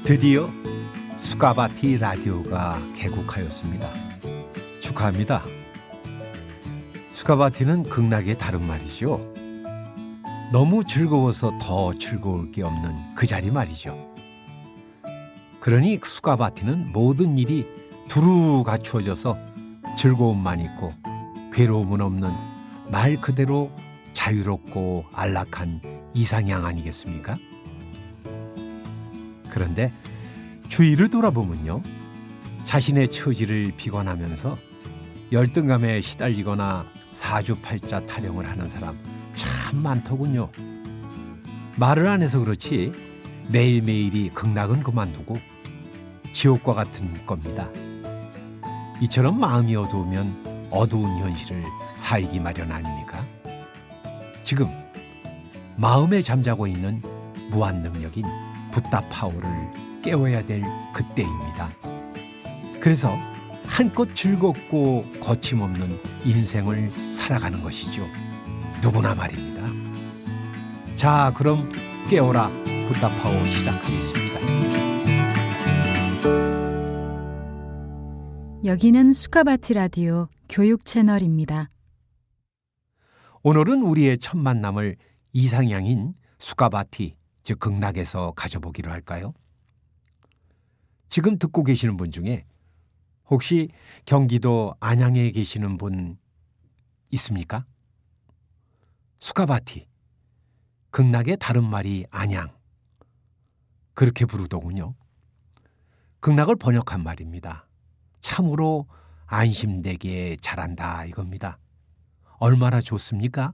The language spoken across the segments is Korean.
드디어 수가바티 라디오가 개국하였습니다. 축하합니다. 수가바티는 극락의 다른 말이죠. 너무 즐거워서 더 즐거울 게 없는 그 자리 말이죠. 그러니 수가바티는 모든 일이 두루 갖추어져서 즐거움만 있고 괴로움은 없는 말 그대로 자유롭고 안락한 이상향 아니겠습니까? 그런데 주위를 돌아보면요, 자신의 처지를 비관하면서 열등감에 시달리거나 사주팔자 타령을 하는 사람 참 많더군요. 말을 안 해서 그렇지 매일매일이 극락은 그만두고 지옥과 같은 겁니다. 이처럼 마음이 어두우면 어두운 현실을 살기 마련 아닙니까? 지금 마음에 잠자고 있는 무한 능력인 붓다 파워를 깨워야 될 그때입니다. 그래서 한껏 즐겁고 거침없는 인생을 살아가는 것이죠. 누구나 말입니다. 자, 그럼 깨워라 붓다 파워 시작하겠습니다. 여기는 수가바티 라디오 교육 채널입니다. 오늘은 우리의 첫 만남을 이상향인 수가바티, 즉 극락에서 가져보기로 할까요? 지금 듣고 계시는 분 중에 혹시 경기도 안양에 계시는 분 있습니까? 수가바티, 극락의 다른 말이 안양, 그렇게 부르더군요. 극락을 번역한 말입니다. 참으로 안심되게 잘한다 이겁니다. 얼마나 좋습니까?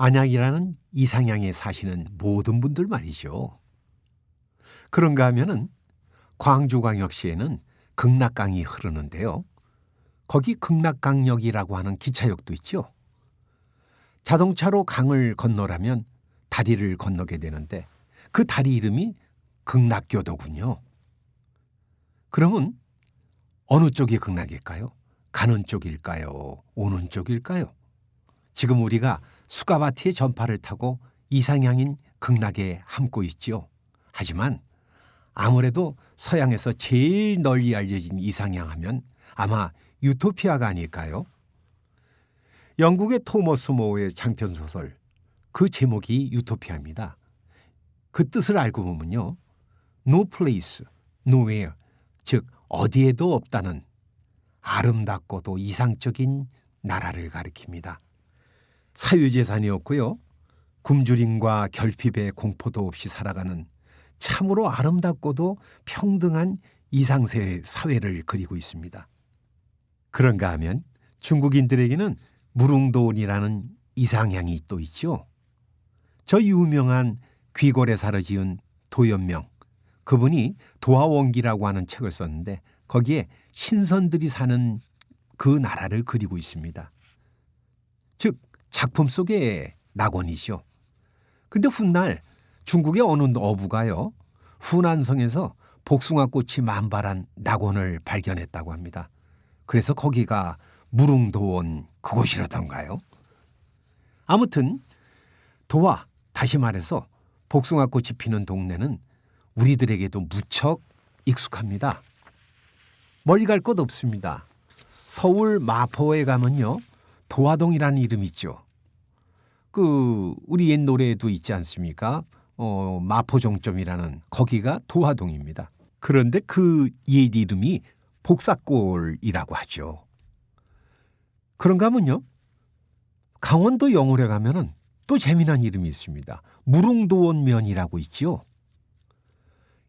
안양이라는 이상향에 사시는 모든 분들 말이죠. 그런가 하면은 광주광역시에는 극락강이 흐르는데요. 거기 극락강역이라고 하는 기차역도 있죠. 자동차로 강을 건너라면 다리를 건너게 되는데 그 다리 이름이 극락교도군요. 그러면 어느 쪽이 극락일까요? 가는 쪽일까요? 오는 쪽일까요? 지금 우리가 수가바티의 전파를 타고 이상향인 극락에 함고 있지요. 하지만 아무래도 서양에서 제일 널리 알려진 이상향 하면 아마 유토피아가 아닐까요? 영국의 토머스 모어의 장편소설, 그 제목이 유토피아입니다. 그 뜻을 알고 보면요, No place, nowhere, 즉 어디에도 없다는 아름답고도 이상적인 나라를 가리킵니다. 사유재산이었고요, 굶주림과 결핍의 공포도 없이 살아가는 참으로 아름답고도 평등한 이상세 사회를 그리고 있습니다. 그런가 하면 중국인들에게는 무릉도원이라는 이상향이 또 있죠. 저 유명한 귀골의사를 지은 도연명, 그분이 도화원기라고 하는 책을 썼는데 거기에 신선들이 사는 그 나라를 그리고 있습니다. 즉 작품 속의 낙원이죠. 근데 훗날 중국의 어느 어부가요, 후난성에서 복숭아꽃이 만발한 낙원을 발견했다고 합니다. 그래서 거기가 무릉도원 그곳이라던가요. 아무튼 도화, 다시 말해서 복숭아꽃이 피는 동네는 우리들에게도 무척 익숙합니다. 멀리 갈 곳 없습니다. 서울 마포에 가면요, 도화동이라는 이름이 있죠. 우리 옛 노래에도 있지 않습니까? 마포종점이라는, 거기가 도화동입니다. 그런데 그 옛 이름이 복사골이라고 하죠. 그런가 하면요, 강원도 영월에 가면은 또 재미난 이름이 있습니다. 무릉도원면이라고 있지요.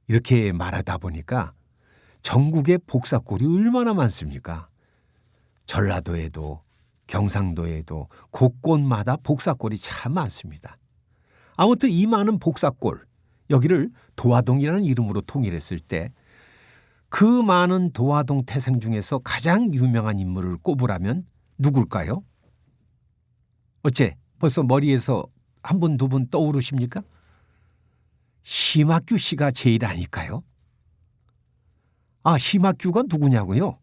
이렇게 말하다 보니까 전국에 복사골이 얼마나 많습니까? 전라도에도 경상도에도 곳곳마다 복사골이 참 많습니다. 아무튼 이 많은 복사골, 여기를 도화동이라는 이름으로 통일했을 때 그 많은 도화동 태생 중에서 가장 유명한 인물을 꼽으라면 누굴까요? 어째 벌써 머리에서 한 분, 두 분 떠오르십니까? 심학규 씨가 제일 아닐까요? 아, 심학규가 누구냐고요?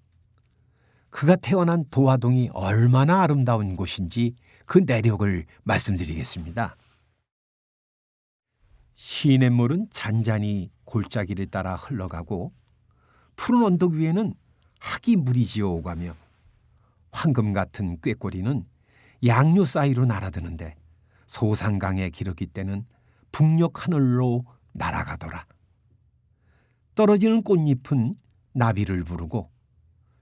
그가 태어난 도화동이 얼마나 아름다운 곳인지 그 내력을 말씀드리겠습니다. 시냇물은 잔잔히 골짜기를 따라 흘러가고 푸른 언덕 위에는 학이 무리지어 오가며 황금 같은 꾀꼬리는 양료 사이로 날아드는데 소산강의 기러기 때는 북녘 하늘로 날아가더라. 떨어지는 꽃잎은 나비를 부르고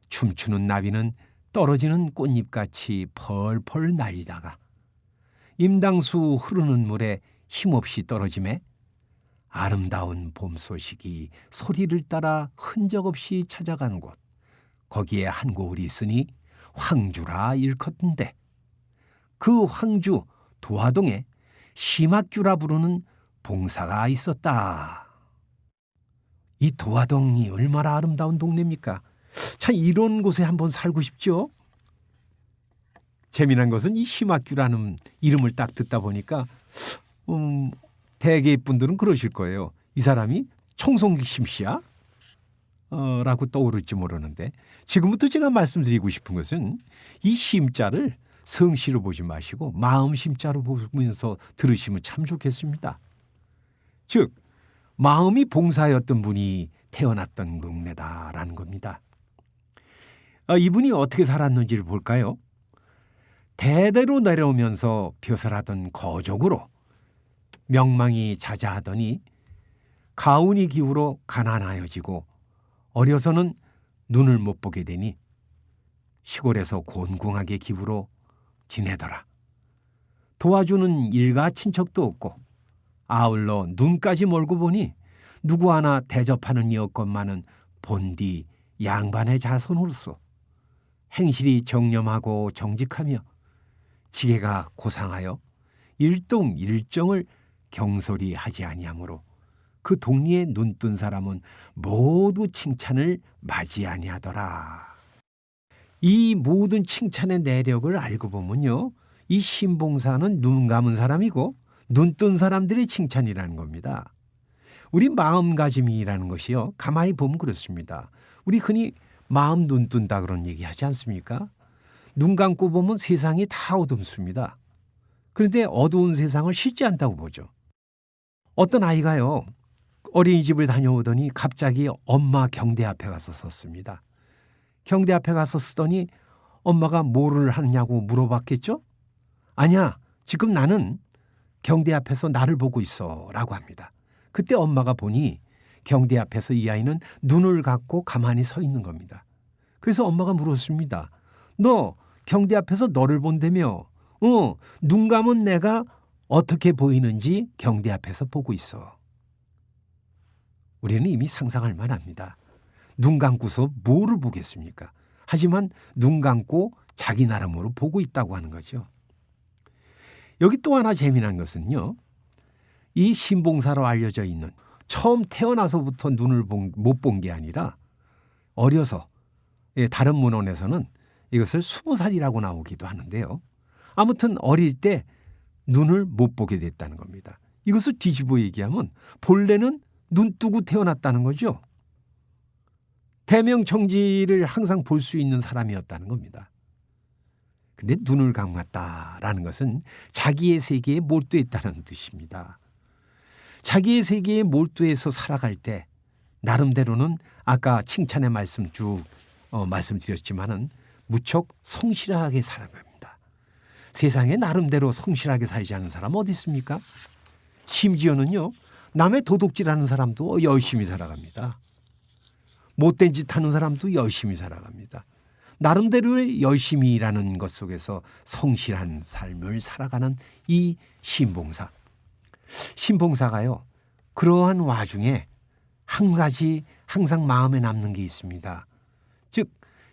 춤추는 나비는 떨어지는 꽃잎같이 펄펄 날리다가 임당수 흐르는 물에 힘없이 떨어짐에 아름다운 봄 소식이 소리를 따라 흔적 없이 찾아가는 곳, 거기에 한 고을이 있으니 황주라 일컫는데 그 황주 도화동에 심학규라 부르는 봉사가 있었다. 이 도화동이 얼마나 아름다운 동네입니까? 참 이런 곳에 한번 살고 싶죠? 재미난 것은 이 심학규라는 이름을 딱 듣다 보니까 대개의 분들은 그러실 거예요. 이 사람이 청송심 씨야? 라고 떠오를지 모르는데 지금부터 제가 말씀드리고 싶은 것은 이 심자를 성씨로 보지 마시고 마음 심자로 보면서 들으시면 참 좋겠습니다. 즉 마음이 봉사였던 분이 태어났던 동네다라는 겁니다. 이분이 어떻게 살았는지를 볼까요? 대대로 내려오면서 벼슬하던 거족으로 명망이 자자하더니 가운이 기울어 가난하여지고 어려서는 눈을 못 보게 되니 시골에서 곤궁하게 기울어 지내더라. 도와주는 일가 친척도 없고 아울러 눈까지 멀고 보니 누구 하나 대접하는 이 없건만은 본디 양반의 자손으로서 행실이 정념하고 정직하며 지게가 고상하여 일동일정을 경솔히 하지 아니하므로 그 동리에 눈뜬 사람은 모두 칭찬을 맞이 아니하더라. 이 모든 칭찬의 내력을 알고 보면요, 이 신봉사는 눈 감은 사람이고 눈뜬 사람들의 칭찬이라는 겁니다. 우리 마음가짐이라는 것이요, 가만히 보면 그렇습니다. 우리 흔히 마음 눈 뜬다 그런 얘기 하지 않습니까? 눈 감고 보면 세상이 다 어둡습니다. 그런데 어두운 세상을 쉽지 않다고 보죠. 어떤 아이가요, 어린이집을 다녀오더니 갑자기 엄마 경대 앞에 가서 섰습니다. 경대 앞에 가서 쓰더니 엄마가 뭐를 하느냐고 물어봤겠죠? 아니야, 지금 나는 경대 앞에서 나를 보고 있어 라고 합니다. 그때 엄마가 보니 경대 앞에서 이 아이는 눈을 감고 가만히 서 있는 겁니다. 그래서 엄마가 물었습니다. 너 경대 앞에서 너를 본다며? 눈 감은 내가 어떻게 보이는지 경대 앞에서 보고 있어. 우리는 이미 상상할 만합니다. 눈 감고서 뭐를 보겠습니까? 하지만 눈 감고 자기 나름으로 보고 있다고 하는 거죠. 여기 또 하나 재미난 것은요, 이 신봉사로 알려져 있는 처음 태어나서부터 눈을 못 본 게 아니라 어려서, 다른 문헌에서는 이것을 20살이라고 나오기도 하는데요. 아무튼 어릴 때 눈을 못 보게 됐다는 겁니다. 이것을 뒤집어 얘기하면 본래는 눈 뜨고 태어났다는 거죠. 대명청지를 항상 볼 수 있는 사람이었다는 겁니다. 근데 눈을 감았다라는 것은 자기의 세계에 몰두했다는 뜻입니다. 자기의 세계에 몰두해서 살아갈 때 나름대로는 아까 칭찬의 말씀 쭉 말씀드렸지만은 무척 성실하게 살아갑니다. 세상에 나름대로 성실하게 살지 않은 사람 어디 있습니까? 심지어는요, 남의 도둑질하는 사람도 열심히 살아갑니다. 못된 짓 하는 사람도 열심히 살아갑니다. 나름대로의 열심히라는 것 속에서 성실한 삶을 살아가는 이 신봉사. 신봉사가요, 그러한 와중에 한 가지 항상 마음에 남는 게 있습니다. 즉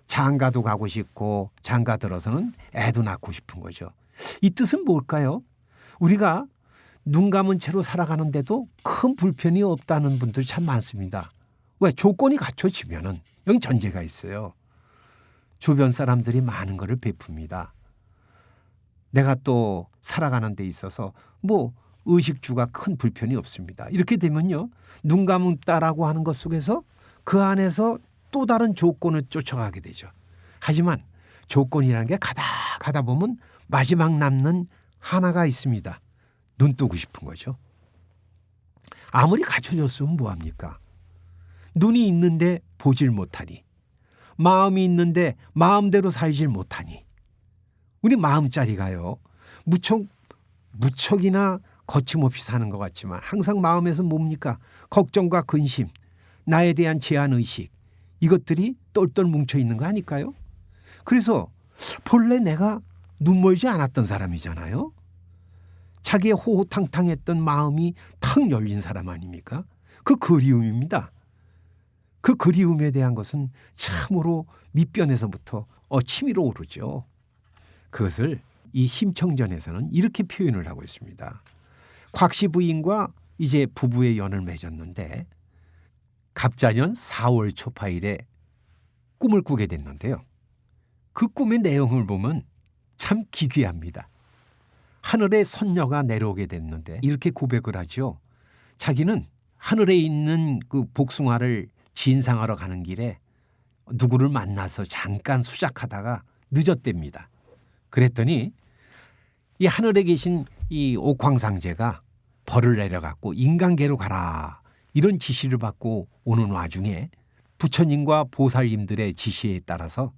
장가도 가고 싶고 장가 들어서는 애도 낳고 싶은 거죠. 이 뜻은 뭘까요? 우리가 눈 감은 채로 살아가는데도 큰 불편이 없다는 분들 참 많습니다. 왜? 조건이 갖춰지면은 여기 전제가 있어요. 주변 사람들이 많은 것을 베풉니다. 내가 또 살아가는 데 있어서 의식주가 큰 불편이 없습니다. 이렇게 되면요, 눈 감았다라고 하는 것 속에서 그 안에서 또 다른 조건을 쫓아가게 되죠. 하지만 조건이라는 게 가다 보면 마지막 남는 하나가 있습니다. 눈 뜨고 싶은 거죠. 아무리 갖춰줬으면 뭐합니까? 눈이 있는데 보질 못하니, 마음이 있는데 마음대로 살질 못하니, 우리 마음자리가요 무척이나 거침없이 사는 것 같지만 항상 마음에서 뭡니까? 걱정과 근심, 나에 대한 제한의식, 이것들이 똘똘 뭉쳐 있는 거 아닐까요? 그래서 본래 내가 눈멀지 않았던 사람이잖아요. 자기의 호호탕탕했던 마음이 탁 열린 사람 아닙니까? 그 그리움입니다. 그 그리움에 대한 것은 참으로 밑변에서부터 치밀어 오르죠. 그것을 이 심청전에서는 이렇게 표현을 하고 있습니다. 곽씨 부인과 이제 부부의 연을 맺었는데 갑자년 4월 초파일에 꿈을 꾸게 됐는데요. 그 꿈의 내용을 보면 참 기괴합니다. 하늘에 선녀가 내려오게 됐는데 이렇게 고백을 하죠. 자기는 하늘에 있는 그 복숭아를 진상하러 가는 길에 누구를 만나서 잠깐 수작하다가 늦었답니다. 그랬더니 이 하늘에 계신 이 옥황상제가 벌을 내려갖고 인간계로 가라 이런 지시를 받고 오는 와중에 부처님과 보살님들의 지시에 따라서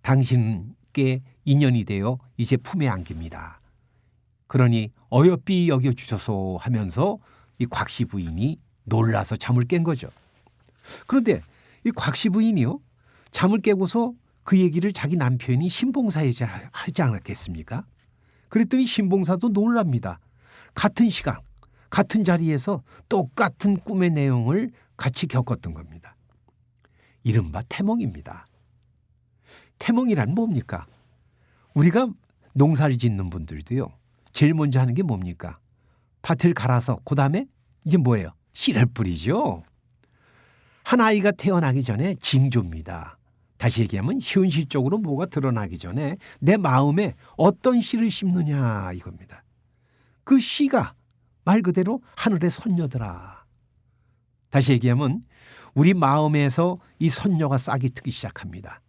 당신께 인연이 되어 이제 품에 안깁니다. 그러니 어여삐 여겨주셔서 하면서 이 곽씨 부인이 놀라서 잠을 깬 거죠. 그런데 이 곽씨 부인이요 잠을 깨고서 그 얘기를 자기 남편이 신봉사에게 하지 않았겠습니까? 그랬더니 신봉사도 놀랍니다. 같은 시간, 같은 자리에서 똑같은 꿈의 내용을 같이 겪었던 겁니다. 이른바 태몽입니다. 태몽이란 뭡니까? 우리가 농사를 짓는 분들도요. 제일 먼저 하는 게 뭡니까? 밭을 갈아서 그다음에 이제 뭐예요? 씨를 뿌리죠. 한 아이가 태어나기 전에 징조입니다. 다시 얘기하면 현실적으로 뭐가 드러나기 전에 내 마음에 어떤 씨를 심느냐 이겁니다. 그 씨가 말 그대로 하늘의 선녀더라. 다시 얘기하면 우리 마음에서 이 선녀가 싹이 트기 시작합니다.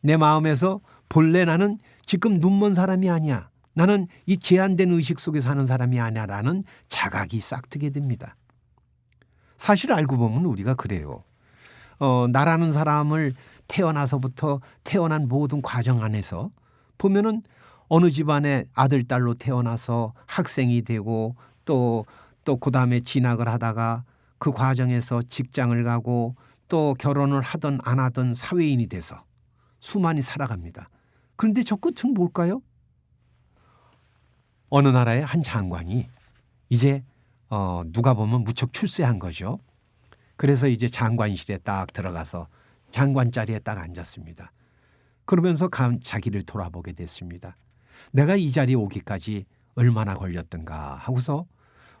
내 마음에서 본래 나는 지금 눈먼 사람이 아니야. 나는 이 제한된 의식 속에 사는 사람이 아니야라는 자각이 싹 트게 됩니다. 사실 알고 보면 우리가 그래요. 나라는 사람을 태어나서부터 태어난 모든 과정 안에서 보면은 어느 집안의 아들, 딸로 태어나서 학생이 되고 또 그다음에 진학을 하다가 그 과정에서 직장을 가고 또 결혼을 하든 안 하든 사회인이 돼서 수많이 살아갑니다. 그런데 저 끝은 뭘까요? 어느 나라의 한 장관이 이제 누가 보면 무척 출세한 거죠. 그래서 이제 장관실에 딱 들어가서 장관 자리에 딱 앉았습니다. 그러면서 자기를 돌아보게 됐습니다. 내가 이 자리에 오기까지 얼마나 걸렸던가 하고서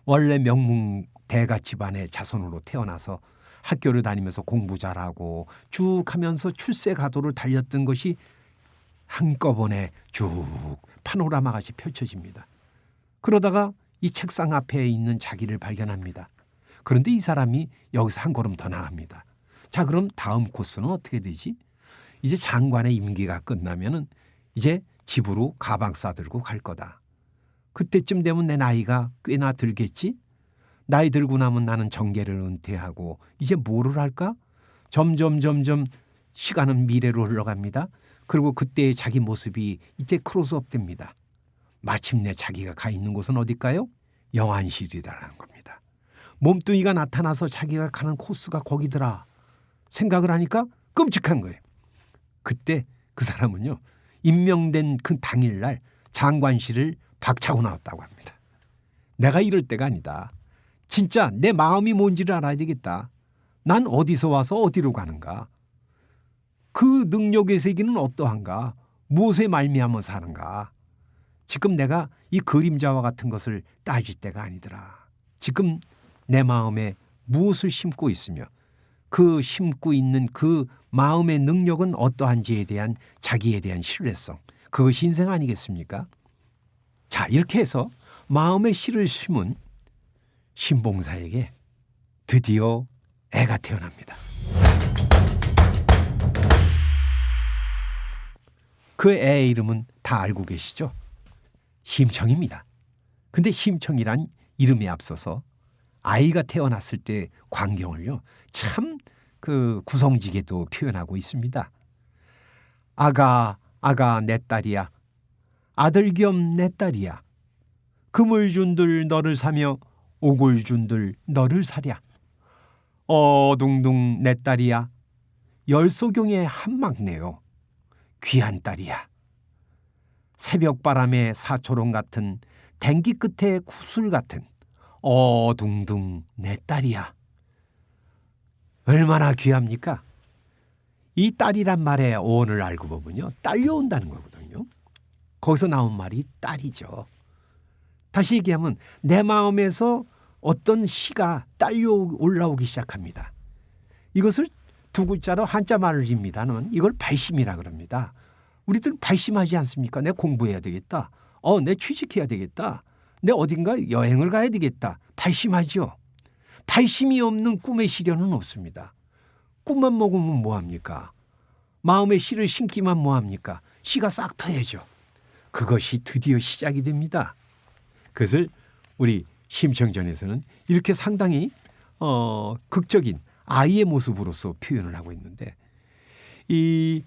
원래 명문 대가 집안의 자손으로 태어나서 학교를 다니면서 공부 잘하고 쭉 하면서 출세 가도를 달렸던 것이 한꺼번에 쭉 파노라마 같이 펼쳐집니다. 그러다가 이 책상 앞에 있는 자기를 발견합니다. 그런데 이 사람이 여기서 한 걸음 더 나갑니다. 자, 그럼 다음 코스는 어떻게 되지? 이제 장관의 임기가 끝나면은 이제 집으로 가방 싸들고 갈 거다. 그때쯤 되면 내 나이가 꽤나 들겠지? 나이 들고 나면 나는 정계를 은퇴하고 이제 뭐를 할까? 점점 시간은 미래로 흘러갑니다. 그리고 그때의 자기 모습이 이제 크로스업 됩니다. 마침내 자기가 가 있는 곳은 어딜까요? 영안실이라는 겁니다. 몸뚱이가 나타나서 자기가 가는 코스가 거기더라 생각을 하니까 끔찍한 거예요. 그때 그 사람은요. 임명된 그 당일날 장관실을 박차고 나왔다고 합니다. 내가 이럴 때가 아니다. 진짜 내 마음이 뭔지를 알아야 되겠다. 난 어디서 와서 어디로 가는가? 그 능력의 세계는 어떠한가? 무엇에 말미암아 사는가? 지금 내가 이 그림자와 같은 것을 따질 때가 아니더라. 지금 내 마음에 무엇을 심고 있으며 그 심고 있는 그 마음의 능력은 어떠한지에 대한 자기에 대한 신뢰성, 그것이 인생 아니겠습니까? 자, 이렇게 해서 마음의 씨를 심은 신봉사에게 드디어 애가 태어납니다. 그 애의 이름은 다 알고 계시죠? 심청입니다. 근데 심청이란 이름에 앞서서 아이가 태어났을 때 광경을요, 참 그 구성지게도 표현하고 있습니다. 아가 내 딸이야. 아들 겸 내 딸이야. 금을 준들 너를 사며 옥을 준들 너를 사랴. 어둥둥 내 딸이야. 열소경의 한막내요. 귀한 딸이야. 새벽바람에 사초롱 같은 댕기 끝에 구슬 같은 어둥둥 내 딸이야. 얼마나 귀합니까? 이 딸이란 말의 어원을 알고 보면요, 딸려온다는 거거든요. 거기서 나온 말이 딸이죠. 다시 얘기하면 내 마음에서 어떤 시가 딸려 올라오기 시작합니다. 이것을 두 글자로 한자 말입니다는 이걸 발심이라 그럽니다. 우리들 발심하지 않습니까? 내 공부해야 되겠다. 내 취직해야 되겠다. 내 어딘가 여행을 가야 되겠다. 발심하죠. 발심이 없는 꿈의 실현은 없습니다. 꿈만 먹으면 뭐합니까? 마음의 씨를 심기만 뭐합니까? 씨가 싹 터야죠. 그것이 드디어 시작이 됩니다. 그것을 우리 심청전에서는 이렇게 상당히 극적인 아이의 모습으로서 표현을 하고 있는데, 이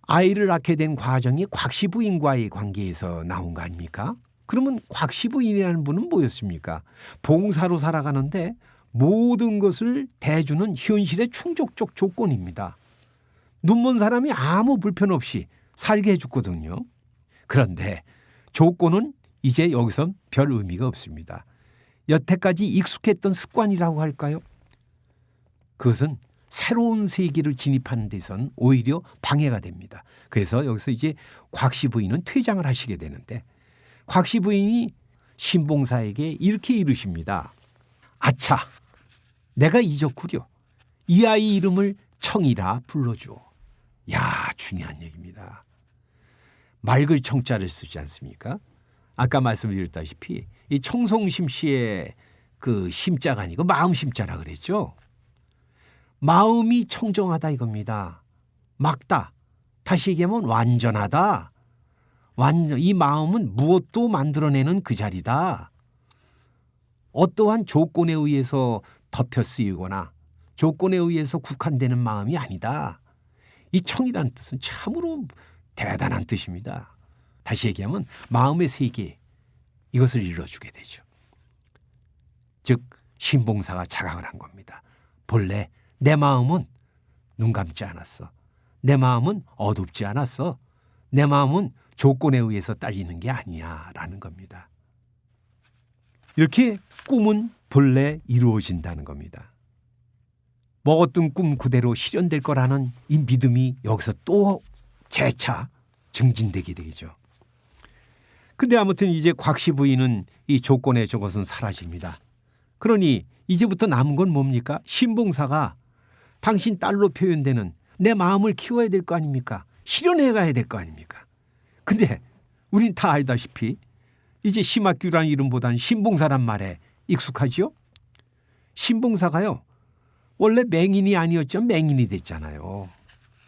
아이를 낳게 된 과정이 곽씨 부인과의 관계에서 나온 거 아닙니까? 그러면 곽씨 부인이라는 분은 뭐였습니까? 봉사로 살아가는데 모든 것을 대주는 현실의 충족적 조건입니다. 눈먼 사람이 아무 불편 없이 살게 해줬거든요. 그런데 조건은 이제 여기선 별 의미가 없습니다. 여태까지 익숙했던 습관이라고 할까요? 그것은 새로운 세계를 진입하는 데선 오히려 방해가 됩니다. 그래서 여기서 이제 곽씨 부인은 퇴장을 하시게 되는데, 곽씨 부인이 신봉사에게 이렇게 이르십니다. 아차, 내가 잊었구려. 이 아이 이름을 청이라 불러줘. 야, 중요한 얘기입니다. 맑을 청자를 쓰지 않습니까? 아까 말씀드렸다시피 이 청송심 씨의 그 심자가 아니고 마음 심자라 그랬죠. 마음이 청정하다 이겁니다. 막다. 다시 얘기하면 완전하다. 이 마음은 무엇도 만들어내는 그 자리다. 어떠한 조건에 의해서 덮여 쓰이거나 조건에 의해서 국한되는 마음이 아니다. 이 청이라는 뜻은 참으로 대단한 뜻입니다. 다시 얘기하면 마음의 세계, 이것을 이뤄주게 되죠. 즉 신봉사가 자각을 한 겁니다. 본래 내 마음은 눈 감지 않았어. 내 마음은 어둡지 않았어. 내 마음은 조건에 의해서 딸리는 게 아니야 라는 겁니다. 이렇게 꿈은 본래 이루어진다는 겁니다. 먹었던 꿈 그대로 실현될 거라는 이 믿음이 여기서 또 재차 증진되게 되죠. 근데 아무튼 이제 곽씨 부인은 이 조건에 저것은 사라집니다. 그러니 이제부터 남은 건 뭡니까? 신봉사가 당신 딸로 표현되는 내 마음을 키워야 될 거 아닙니까? 실현해 가야 될 거 아닙니까? 근데 우린 다 알다시피 이제 심학규라는 이름보다는 신봉사란 말에 익숙하죠? 신봉사가요, 원래 맹인이 아니었죠. 맹인이 됐잖아요.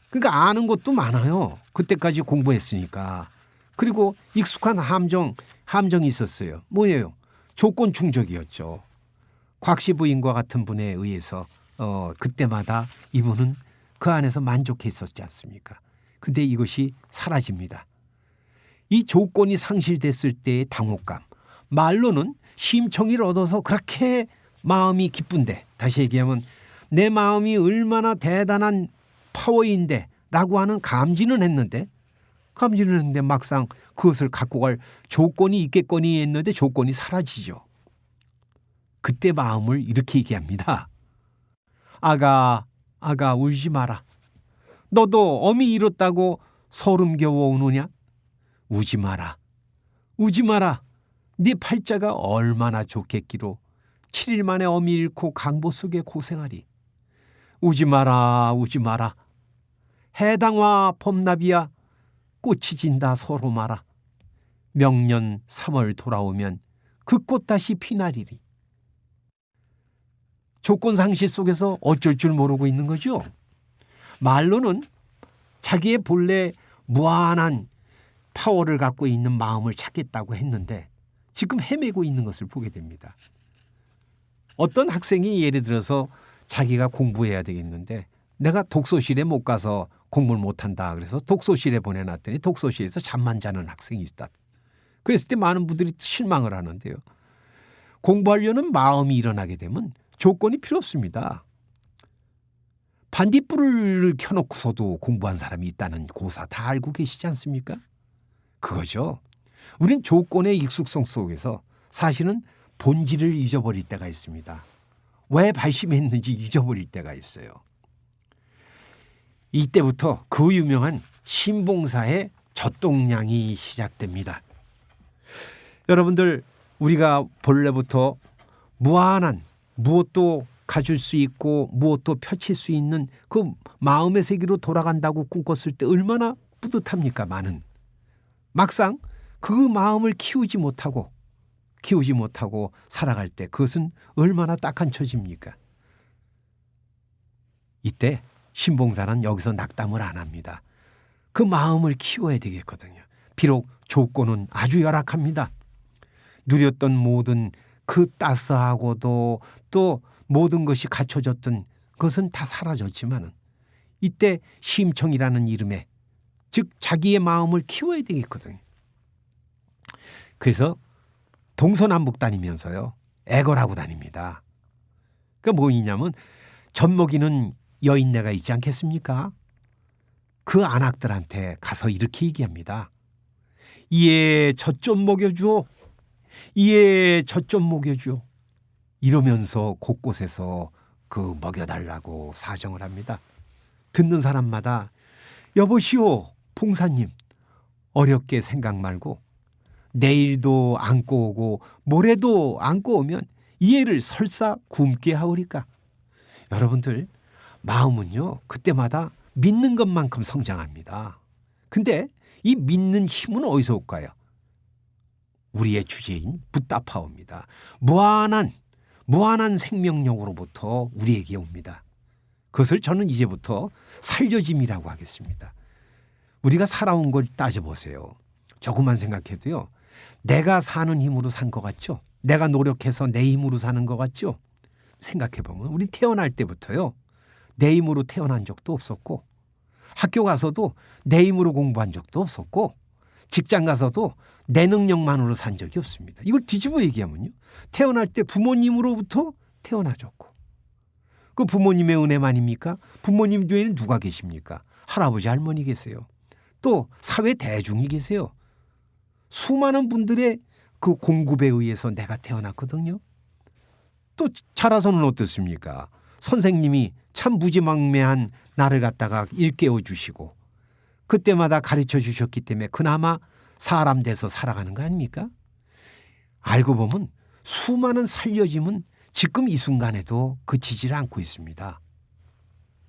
그러니까 아는 것도 많아요. 그때까지 공부했으니까. 그리고 익숙한 함정이 있었어요. 뭐예요? 조건 충족이었죠. 곽씨 부인과 같은 분에 의해서 그때마다 이분은 그 안에서 만족했었지 않습니까? 근데 이것이 사라집니다. 이 조건이 상실됐을 때의 당혹감, 말로는 심청이를 얻어서 그렇게 마음이 기쁜데, 다시 얘기하면 내 마음이 얼마나 대단한 파워인데 라고 하는 감지는 했는데 막상 그것을 갖고 갈 조건이 있겠거니 했는데 조건이 사라지죠. 그때 마음을 이렇게 얘기합니다. 아가 울지 마라. 너도 어미 잃었다고 소름 겨워 우느냐? 우지 마라. 네 팔자가 얼마나 좋겠기로 7일 만에 어미 잃고 강보 속에 고생하리. 우지 마라. 해당화 봄나비야 꽃이 진다 서로 마라. 명년 3월 돌아오면 그 꽃 다시 피나리리. 조건 상실 속에서 어쩔 줄 모르고 있는 거죠. 말로는 자기의 본래 무한한 파워를 갖고 있는 마음을 찾겠다고 했는데 지금 헤매고 있는 것을 보게 됩니다. 어떤 학생이 예를 들어서 자기가 공부해야 되겠는데 내가 독서실에 못 가서 공부를 못한다. 그래서 독서실에 보내놨더니 독서실에서 잠만 자는 학생이 있다. 그랬을 때 많은 분들이 실망을 하는데요. 공부하려는 마음이 일어나게 되면 조건이 필요 없습니다. 반딧불을 켜놓고서도 공부한 사람이 있다는 고사 다 알고 계시지 않습니까? 그거죠. 우린 조건의 익숙성 속에서 사실은 본질을 잊어버릴 때가 있습니다. 왜 발심했는지 잊어버릴 때가 있어요. 이때부터 그 유명한 신봉사의 젖동량이 시작됩니다. 여러분들, 우리가 본래부터 무한한 무엇도 가질 수 있고 무엇도 펼칠 수 있는 그 마음의 세계로 돌아간다고 꿈꿨을 때 얼마나 뿌듯합니까? 막상 그 마음을 키우지 못하고 살아갈 때 그것은 얼마나 딱한 처지입니까? 이때 신봉사는 여기서 낙담을 안 합니다. 그 마음을 키워야 되겠거든요. 비록 조건은 아주 열악합니다. 누렸던 모든 그 따스하고도 또 모든 것이 갖춰졌던 것은 다 사라졌지만은 이때 심청이라는 이름에 즉 자기의 마음을 키워야 되겠거든요. 그래서 동서남북 다니면서요. 애걸하고 다닙니다. 그러니까 뭐이냐면 젖먹이는 여인네가 있지 않겠습니까? 그 안악들한테 가서 이렇게 얘기합니다. 이에 젖 좀 먹여주오. 이에 젖 좀 먹여주오. 이러면서 곳곳에서 그 먹여달라고 사정을 합니다. 듣는 사람마다 여보시오 봉사님 어렵게 생각 말고 내일도 안고 오고 모레도 안고 오면 이해를 설사 굶게 하오리까. 여러분들 마음은요 그때마다 믿는 것만큼 성장합니다. 근데 이 믿는 힘은 어디서 올까요? 우리의 주제인 붓다파오입니다. 무한한 생명력으로부터 우리에게 옵니다. 그것을 저는 이제부터 살려짐이라고 하겠습니다. 우리가 살아온 걸 따져보세요. 조금만 생각해도요. 내가 사는 힘으로 산 것 같죠? 내가 노력해서 내 힘으로 사는 것 같죠? 생각해보면 우리 태어날 때부터요. 내 힘으로 태어난 적도 없었고 학교 가서도 내 힘으로 공부한 적도 없었고 직장 가서도 내 능력만으로 산 적이 없습니다. 이걸 뒤집어 얘기하면요. 태어날 때 부모님으로부터 태어나졌고 그 부모님의 은혜만입니까? 부모님 뒤에는 누가 계십니까? 할아버지 할머니 계세요. 또 사회 대중이 계세요. 수많은 분들의 그 공급에 의해서 내가 태어났거든요. 또 자라서는 어떻습니까? 선생님이 참 무지막매한 나를 갖다가 일깨워 주시고 그때마다 가르쳐 주셨기 때문에 그나마 사람 돼서 살아가는 거 아닙니까? 알고 보면 수많은 살려짐은 지금 이 순간에도 그치질 않고 있습니다.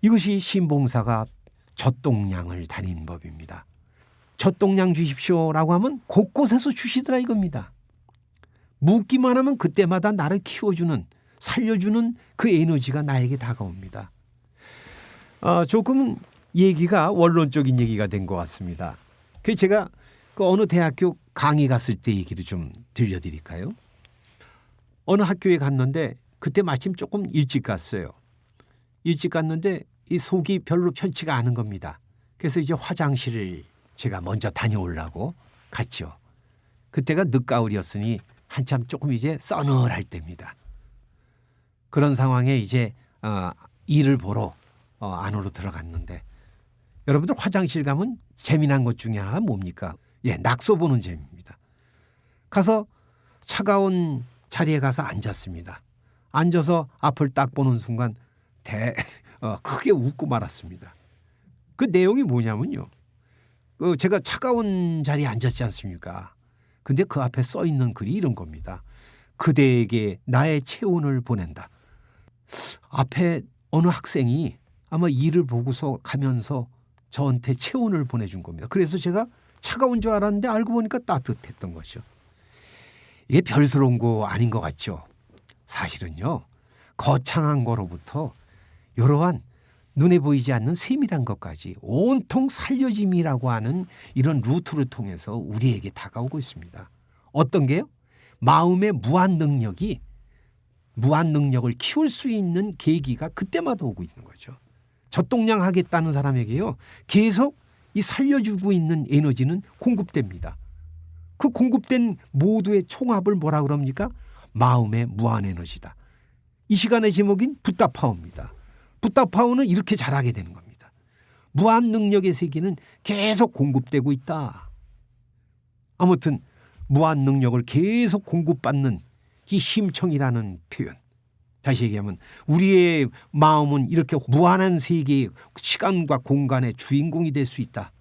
이것이 신봉사가 젖동량을 다닌 법입니다. 젖동량 주십시오라고 하면 곳곳에서 주시더라 이겁니다. 묻기만 하면 그때마다 나를 키워주는 살려주는 그 에너지가 나에게 다가옵니다. 조금 얘기가 원론적인 얘기가 된 것 같습니다. 그래서 제가 그 어느 대학교 강의 갔을 때 얘기를 좀 들려드릴까요? 어느 학교에 갔는데 그때 마침 조금 일찍 갔어요. 일찍 갔는데 이 속이 별로 편치가 않은 겁니다. 그래서 이제 화장실을 제가 먼저 다녀오려고 갔죠. 그때가 늦가을이었으니 한참 조금 이제 서늘할 때입니다. 그런 상황에 이제 일을 보러 안으로 들어갔는데 여러분들 화장실 가면 재미난 것 중에 하나 뭡니까? 낙서 보는 재미입니다. 가서 차가운 자리에 가서 앉았습니다. 앉아서 앞을 딱 보는 순간 크게 웃고 말았습니다. 그 내용이 뭐냐면요. 제가 차가운 자리에 앉았지 않습니까? 근데 그 앞에 써 있는 글이 이런 겁니다. 그대에게 나의 체온을 보낸다. 앞에 어느 학생이 아마 일을 보고서 가면서 저한테 체온을 보내준 겁니다. 그래서 제가 차가운 줄 알았는데 알고 보니까 따뜻했던 거죠. 이게 별스러운 거 아닌 것 같죠? 사실은요. 거창한 거로부터 이러한 눈에 보이지 않는 세밀한 것까지 온통 살려짐이라고 하는 이런 루트를 통해서 우리에게 다가오고 있습니다. 어떤 게요? 마음의 무한 능력을 키울 수 있는 계기가 그때마다 오고 있는 거죠. 젖동량 하겠다는 사람에게요, 계속 이 살려주고 있는 에너지는 공급됩니다. 그 공급된 모두의 총합을 뭐라 그럽니까? 마음의 무한 에너지다. 이 시간의 제목인 붓다파워입니다. 붓다파워는 이렇게 자라게 되는 겁니다. 무한 능력의 세계는 계속 공급되고 있다. 아무튼 무한 능력을 계속 공급받는 이 심청이라는 표현. 다시 얘기하면 우리의 마음은 이렇게 무한한 세계의 시간과 공간의 주인공이 될 수 있다.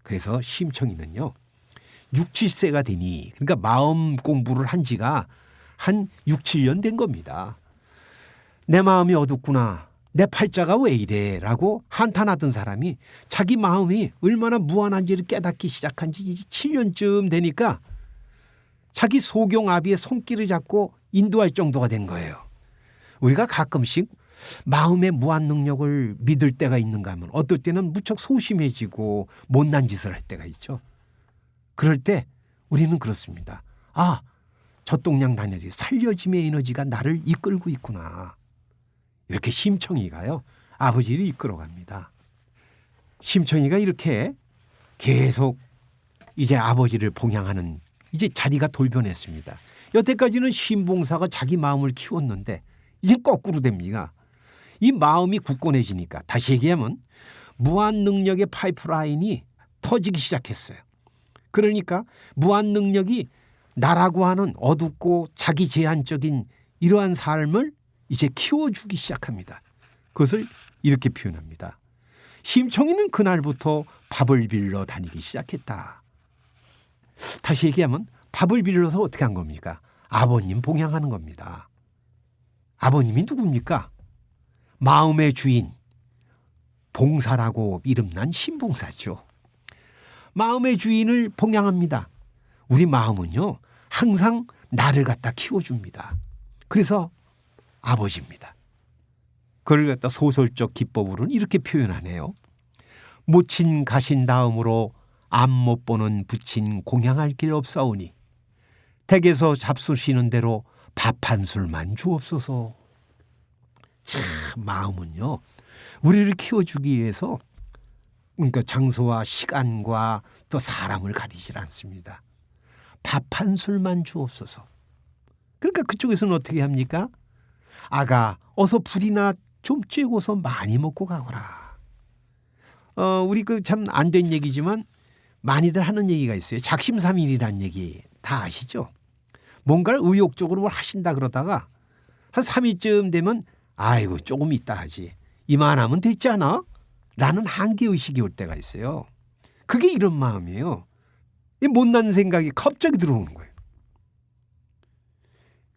그래서 심청이는요, 6, 7세가 되니, 그러니까 마음 공부를 한 지가 한 6, 7년 된 겁니다. 내 마음이 어둡구나, 내 팔자가 왜 이래 라고 한탄하던 사람이 자기 마음이 얼마나 무한한지를 깨닫기 시작한 지 이제 7년쯤 되니까 자기 소경아비의 손길을 잡고 인도할 정도가 된 거예요. 우리가 가끔씩 마음의 무한 능력을 믿을 때가 있는가 하면 어떨 때는 무척 소심해지고 못난 짓을 할 때가 있죠. 그럴 때 우리는 그렇습니다. 아, 젖동량 다녀지 살려짐의 에너지가 나를 이끌고 있구나. 이렇게 심청이가요, 아버지를 이끌어갑니다. 심청이가 이렇게 계속 이제 아버지를 봉양하는 이제 자리가 돌변했습니다. 여태까지는 신봉사가 자기 마음을 키웠는데 이제 거꾸로 됩니다. 이 마음이 굳건해지니까, 다시 얘기하면 무한 능력의 파이프라인이 터지기 시작했어요. 그러니까 무한 능력이 나라고 하는 어둡고 자기 제한적인 이러한 삶을 이제 키워주기 시작합니다. 그것을 이렇게 표현합니다. 심청이는 그날부터 밥을 빌러 다니기 시작했다. 다시 얘기하면 밥을 빌려서 어떻게 한 겁니까? 아버님 봉양하는 겁니다. 아버님이 누굽니까? 마음의 주인, 봉사라고 이름난 신봉사죠. 마음의 주인을 봉양합니다. 우리 마음은요, 항상 나를 갖다 키워줍니다. 그래서 아버지입니다. 그걸 갖다 소설적 기법으로는 이렇게 표현하네요. 모친 가신 다음으로 앞 못 보는 부친 공양할 길 없사오니 댁에서 잡수시는 대로 밥 한 술만 주옵소서. 참, 마음은요, 우리를 키워주기 위해서 그러니까 장소와 시간과 또 사람을 가리질 않습니다. 밥 한 술만 주옵소서. 그러니까 그쪽에서는 어떻게 합니까? 아가, 어서 불이나 좀 쬐고서 많이 먹고 가거라. 우리 그 참 안 된 얘기지만 많이들 하는 얘기가 있어요. 작심삼일이라는 얘기 다 아시죠? 뭔가를 의욕적으로 뭘 하신다 그러다가 한 3일쯤 되면 아이고 조금 있다 하지, 이만하면 됐지 않아? 라는 한계의식이 올 때가 있어요. 그게 이런 마음이에요. 이 못난 생각이 갑자기 들어오는 거예요.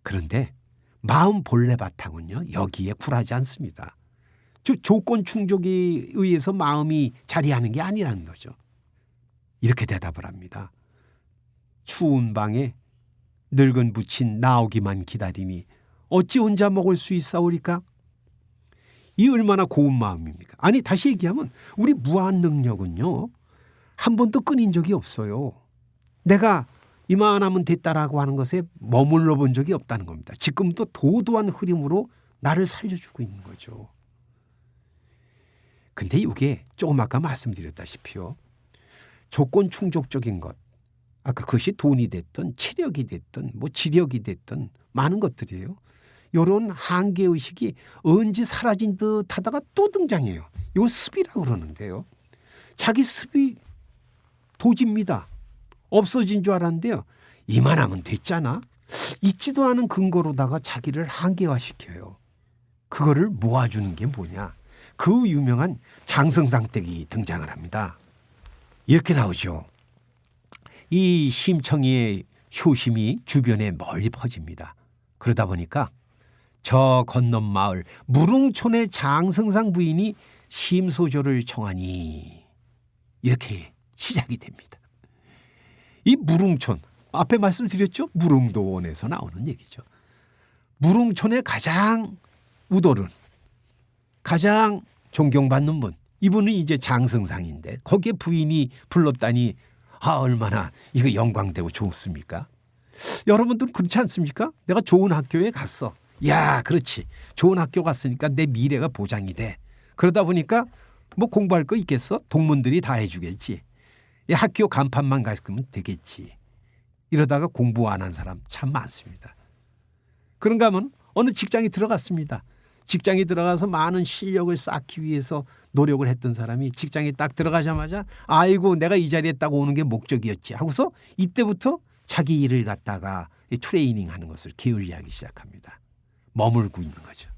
그런데 마음 본래 바탕은요, 여기에 굴하지 않습니다. 조건 충족에 의해서 마음이 자리하는 게 아니라는 거죠. 이렇게 대답을 합니다. 추운 방에 늙은 부친 나오기만 기다리니 어찌 혼자 먹을 수 있사오리까? 이 얼마나 고운 마음입니까? 아니, 다시 얘기하면 우리 무한 능력은요, 한 번도 끊인 적이 없어요. 내가 이만하면 됐다라고 하는 것에 머물러 본 적이 없다는 겁니다. 지금도 도도한 흐름으로 나를 살려주고 있는 거죠. 근데 이게 조금 아까 말씀드렸다시피요, 조건 충족적인 것, 아까 그것이 돈이 됐든 체력이 됐든 뭐 지력이 됐든 많은 것들이에요. 이런 한계의식이 언제 사라진 듯 하다가 또 등장해요. 이걸 습이라고 그러는데요. 자기 습이 도지입니다. 없어진 줄 알았는데요, 이만하면 됐잖아, 있지도 않은 근거로다가 자기를 한계화시켜요. 그거를 모아주는 게 뭐냐, 그 유명한 장성상댁이 등장을 합니다. 이렇게 나오죠. 이 심청이의 효심이 주변에 멀리 퍼집니다. 그러다 보니까 저 건넌 마을 무릉촌의 장성상 부인이 심소조를 청하니 이렇게 시작이 됩니다. 이 무릉촌, 앞에 말씀드렸죠? 무릉도원에서 나오는 얘기죠. 무릉촌의 가장 우도른, 가장 존경받는 분, 이분은 이제 장성상인데 거기에 부인이 불렀다니 얼마나 이거 영광되고 좋습니까? 여러분들 그렇지 않습니까? 내가 좋은 학교에 갔어. 야, 그렇지. 좋은 학교 갔으니까 내 미래가 보장이 돼. 그러다 보니까 뭐 공부할 거 있겠어? 동문들이 다 해주겠지. 이 학교 간판만 갔으면 되겠지. 이러다가 공부 안 한 사람 참 많습니다. 그런가 하면 어느 직장에 들어갔습니다. 직장에 들어가서 많은 실력을 쌓기 위해서 노력을 했던 사람이 직장에 딱 들어가자마자 아이고 내가 이 자리에 딱 오는 게 목적이었지 하고서 이때부터 자기 일을 갖다가 트레이닝하는 것을 게을리하기 시작합니다. 머물고 있는 거죠.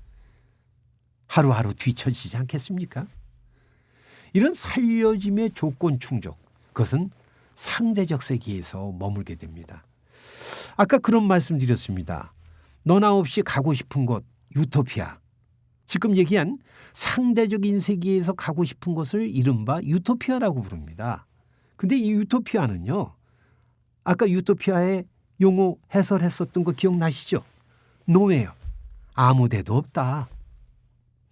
하루하루 뒤처지지 않겠습니까? 이런 살려짐의 조건 충족, 그것은 상대적 세계에서 머물게 됩니다. 아까 그런 말씀 드렸습니다. 너나 없이 가고 싶은 곳 유토피아. 지금 얘기한 상대적인 세계에서 가고 싶은 것을 이른바 유토피아라고 부릅니다. 근데 이 유토피아는요, 아까 유토피아의 용어 해설했었던 거 기억나시죠? 노예요. 아무 데도 없다.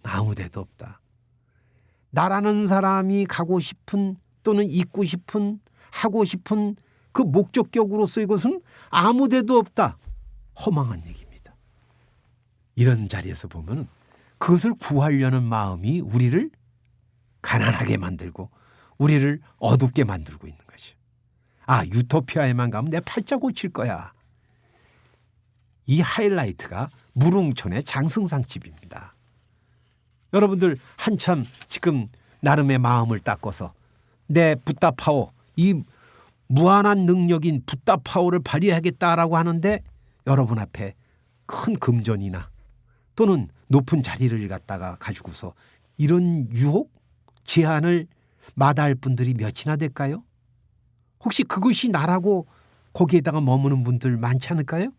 아무 데도 없다. 나라는 사람이 가고 싶은 또는 있고 싶은 하고 싶은 그 목적격으로서 이것은 아무 데도 없다. 허망한 얘기입니다. 이런 자리에서 보면 그것을 구하려는 마음이 우리를 가난하게 만들고 우리를 어둡게 만들고 있는 거죠. 아, 유토피아에만 가면 내 팔자 고칠 거야. 이 하이라이트가 무릉촌의 장승상집입니다. 여러분들 한참 지금 나름의 마음을 닦아서 내 붓다파워, 이 무한한 능력인 붓다파워를 발휘하겠다라고 하는데 여러분 앞에 큰 금전이나 또는 높은 자리를 갖다가 가지고서 이런 유혹, 제한을 마다할 분들이 몇이나 될까요? 혹시 그것이 나라고 거기에다가 머무는 분들 많지 않을까요?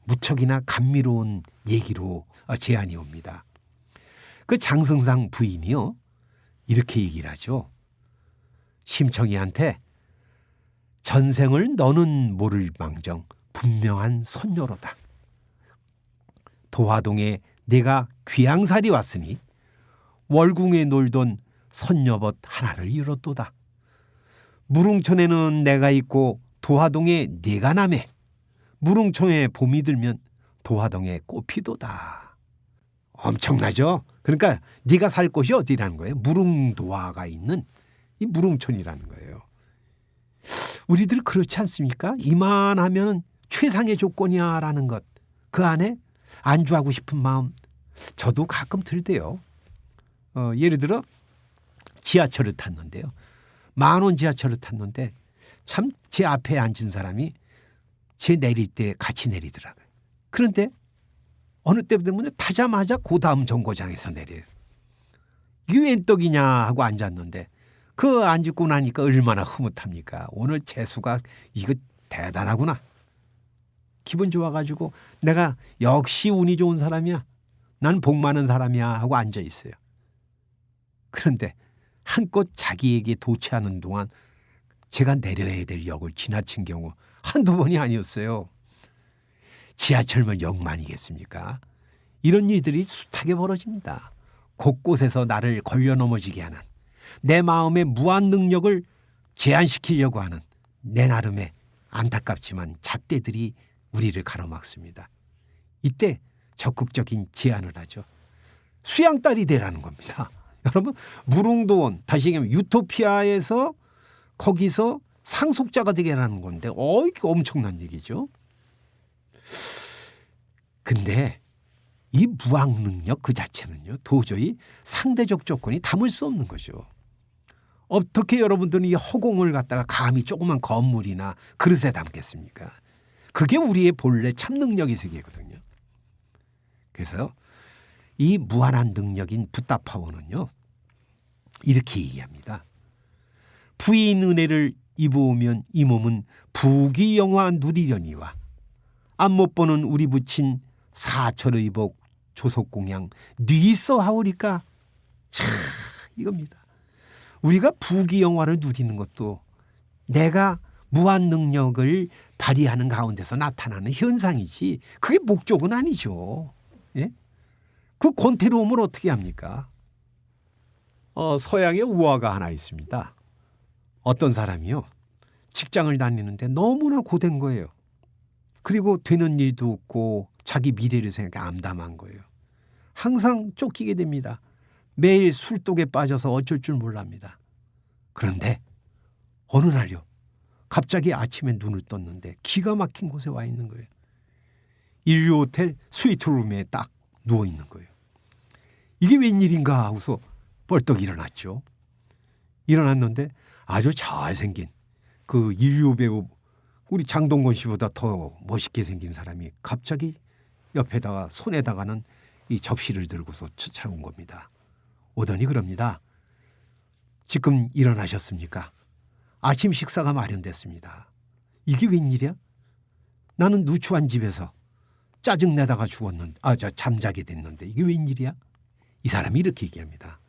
무척이나 감미로운 얘기로 제안이 옵니다. 그 장승상 부인이요, 이렇게 얘기를 하죠. 심청이한테 전생을 너는 모를 망정 분명한 선녀로다. 도화동에 내가 귀양살이 왔으니 월궁에 놀던 선녀벗 하나를 잃었도다. 무릉촌에는 내가 있고 도화동에 내가 남해. 무릉촌에 봄이 들면 도화동에 꽃피도다. 엄청나죠? 그러니까 네가 살 곳이 어디라는 거예요? 무릉도화가 있는 이 무릉촌이라는 거예요. 우리들 그렇지 않습니까? 이만하면 최상의 조건이야라는 것. 그 안에 안주하고 싶은 마음 저도 가끔 들대요. 예를 들어 지하철을 탔는데요. 10,000원 지하철을 탔는데 참 제 앞에 앉은 사람이 제 내릴 때 같이 내리더라고요. 그런데 어느 때 되면 타자마자 그 다음 정거장에서 내려요. 이게 웬 떡이냐 하고 앉았는데 그 앉고 나니까 얼마나 흐뭇합니까? 오늘 재수가 이거 대단하구나. 기분 좋아가지고 내가 역시 운이 좋은 사람이야. 난 복 많은 사람이야 하고 앉아 있어요. 그런데 한껏 자기에게 도취하는 동안 제가 내려야 될 역을 지나친 경우 한두 번이 아니었어요. 지하철만 역만이겠습니까? 이런 일들이 숱하게 벌어집니다. 곳곳에서 나를 걸려 넘어지게 하는, 내 마음의 무한 능력을 제한시키려고 하는 내 나름의 안타깝지만 잣대들이 우리를 가로막습니다. 이때 적극적인 제안을 하죠. 수양딸이 되라는 겁니다. 여러분, 무릉도원, 다시 얘기하면 유토피아에서 거기서 상속자가 되게 하는 건데 이게 엄청난 얘기죠. 근데 이 무학 능력 그 자체는요, 도저히 상대적 조건이 담을 수 없는 거죠. 어떻게 여러분들은 이 허공을 갖다가 감히 조그만 건물이나 그릇에 담겠습니까? 그게 우리의 본래 참 능력의 세계거든요. 그래서 이 무한한 능력인 붓다파워는요, 이렇게 얘기합니다. 부인 은혜를 입어오면 이 몸은 부귀영화 누리려니와 안 못 보는 우리 부친 사철의 복 조속공양 뉘있어 하오리까. 참 이겁니다. 우리가 부귀영화를 누리는 것도 내가 무한 능력을 발휘하는 가운데서 나타나는 현상이지 그게 목적은 아니죠. 예? 그 권태로움을 어떻게 합니까? 서양의 우화가 하나 있습니다. 어떤 사람이요, 직장을 다니는데 너무나 고된 거예요. 그리고 되는 일도 없고 자기 미래를 생각해 암담한 거예요. 항상 쫓기게 됩니다. 매일 술독에 빠져서 어쩔 줄 몰랍니다. 그런데 어느 날요. 갑자기 아침에 눈을 떴는데 기가 막힌 곳에 와 있는 거예요. 인류 호텔 스위트룸에 딱 누워 있는 거예요. 이게 웬일인가 하고서 벌떡 일어났죠. 일어났는데 아주 잘생긴 그 인류 배우 우리 장동건 씨보다 더 멋있게 생긴 사람이 갑자기 옆에다가 손에다가는 이 접시를 들고서 찾아온 겁니다. 오더니 그럽니다. 지금 일어나셨습니까? 아침 식사가 마련됐습니다. 이게 웬일이야? 나는 누추한 집에서 짜증내다가 잠자게 됐는데 이게 웬일이야? 이 사람이 이렇게 얘기합니다.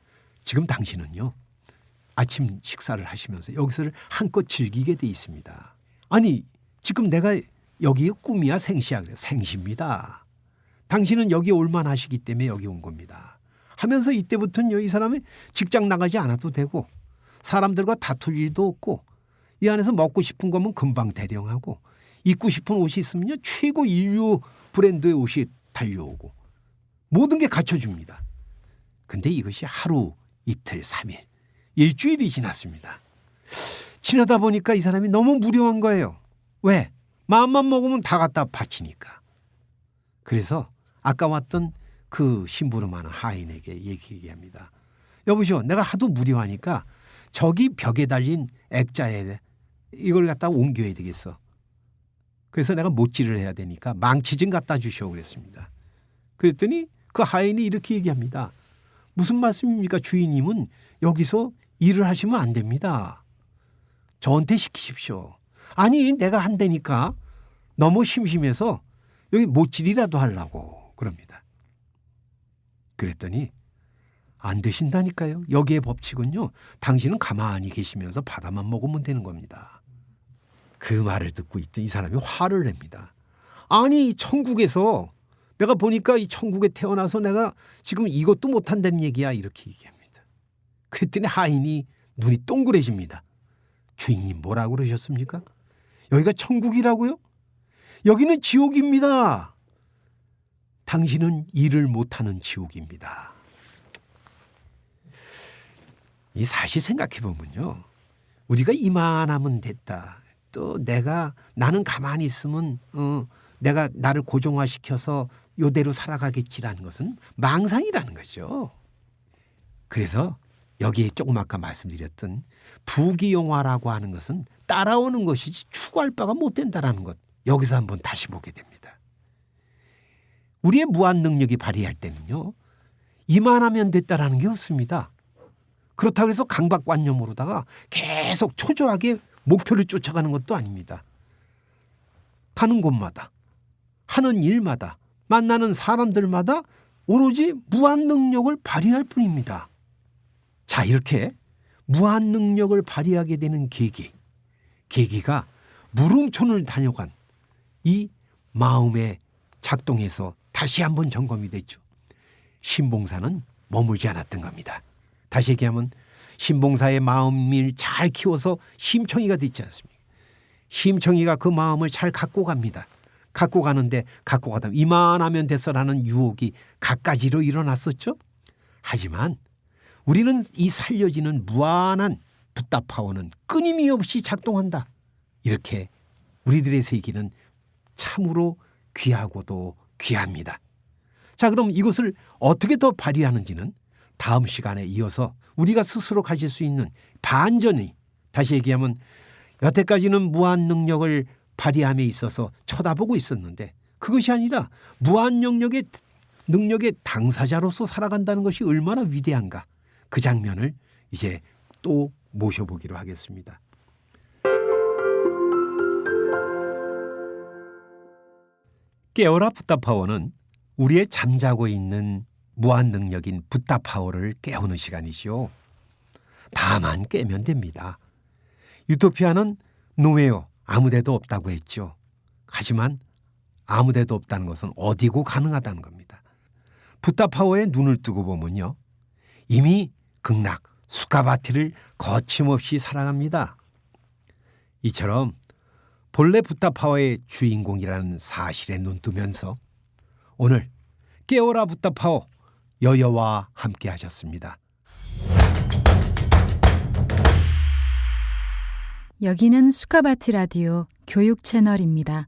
지금 당신은요. 아침 식사를 하시면서 여기서를 한껏 즐기게 돼 있습니다. 아니 지금 내가 여기에 꿈이야 생시야 그래요. 생시입니다. 당신은 여기 올만 하시기 때문에 여기 온 겁니다. 하면서 이때부터는 이 사람이 직장 나가지 않아도 되고 사람들과 다툴 일도 없고 이 안에서 먹고 싶은 거면 금방 대령하고 입고 싶은 옷이 있으면요 최고 인류 브랜드의 옷이 달려오고 모든 게 갖춰줍니다. 근데 이것이 하루, 이틀, 3일, 일주일이 지났습니다. 지나다 보니까 이 사람이 너무 무료한 거예요. 왜? 마음만 먹으면 다 갖다 바치니까. 그래서 아까 왔던 그 심부름하는 하인에게 얘기합니다. 여보시오, 내가 하도 무료하니까 저기 벽에 달린 액자에 이걸 갖다 옮겨야 되겠어. 그래서 내가 못질을 해야 되니까 망치 좀 갖다 주시오 그랬습니다. 그랬더니 그 하인이 이렇게 얘기합니다. 무슨 말씀입니까? 주인님은 여기서 일을 하시면 안 됩니다. 저한테 시키십시오. 아니 내가 한다니까 너무 심심해서 여기 못질이라도 하려고 그럽니다. 그랬더니 안 되신다니까요. 여기의 법칙은요. 당신은 가만히 계시면서 받아만 먹으면 되는 겁니다. 그 말을 듣고 있던 이 사람이 화를 냅니다. 아니 천국에서 내가 보니까 이 천국에 태어나서 내가 지금 이것도 못한다는 얘기야 이렇게 얘기합니다. 그랬더니 하인이 눈이 동그래집니다. 주인님 뭐라고 그러셨습니까? 여기가 천국이라고요? 여기는 지옥입니다. 당신은 일을 못하는 지옥입니다. 이 사실 생각해 보면요. 우리가 이만하면 됐다. 또 나는 가만히 있으면 내가 나를 고정화시켜서 요대로 살아가겠지라는 것은 망상이라는 거죠. 그래서 여기에 조금 아까 말씀드렸던 부귀영화라고 하는 것은 따라오는 것이지 추구할 바가 못 된다라는 것. 여기서 한번 다시 보게 됩니다. 우리의 무한 능력이 발휘할 때는요. 이만하면 됐다라는 게 없습니다. 그렇다고 해서 강박관념으로다가 계속 초조하게 목표를 쫓아가는 것도 아닙니다. 가는 곳마다 하는 일마다 만나는 사람들마다 오로지 무한 능력을 발휘할 뿐입니다. 자, 이렇게 무한 능력을 발휘하게 되는 계기가 무릉촌을 다녀간 이 마음의 작동에서 다시 한번 점검이 됐죠. 신봉사는 머물지 않았던 겁니다. 다시 얘기하면 신봉사의 마음을 잘 키워서 심청이가 됐지 않습니까? 심청이가 그 마음을 잘 갖고 갑니다. 갖고 가는데 갖고 가다 이만하면 됐어라는 유혹이 갖가지로 일어났었죠. 하지만 우리는 이 살려지는 무한한 붓다 파워는 끊임이 없이 작동한다. 이렇게 우리들의 세계는 참으로 귀하고도 귀합니다. 자, 그럼 이것을 어떻게 더 발휘하는지는 다음 시간에 이어서 우리가 스스로 가질 수 있는 반전이, 다시 얘기하면 여태까지는 무한 능력을 발휘함에 있어서 쳐다보고 있었는데 그것이 아니라 무한 능력의 당사자로서 살아간다는 것이 얼마나 위대한가, 그 장면을 이제 또 모셔보기로 하겠습니다. 깨어라 붓다파워는 우리의 잠자고 있는 무한 능력인 붓다파워를 깨우는 시간이죠. 다만 깨면 됩니다. 유토피아는 노웨어 아무데도 없다고 했죠. 하지만 아무데도 없다는 것은 어디고 가능하다는 겁니다. 붓다파워에 눈을 뜨고 보면요. 이미 극락 수카바티를 거침없이 살아갑니다. 이처럼 본래 부타파워의 주인공이라는 사실에 눈뜨면서 오늘 깨어라 부타파워 여여와 함께 하셨습니다. 여기는 수카바트 라디오 교육 채널입니다.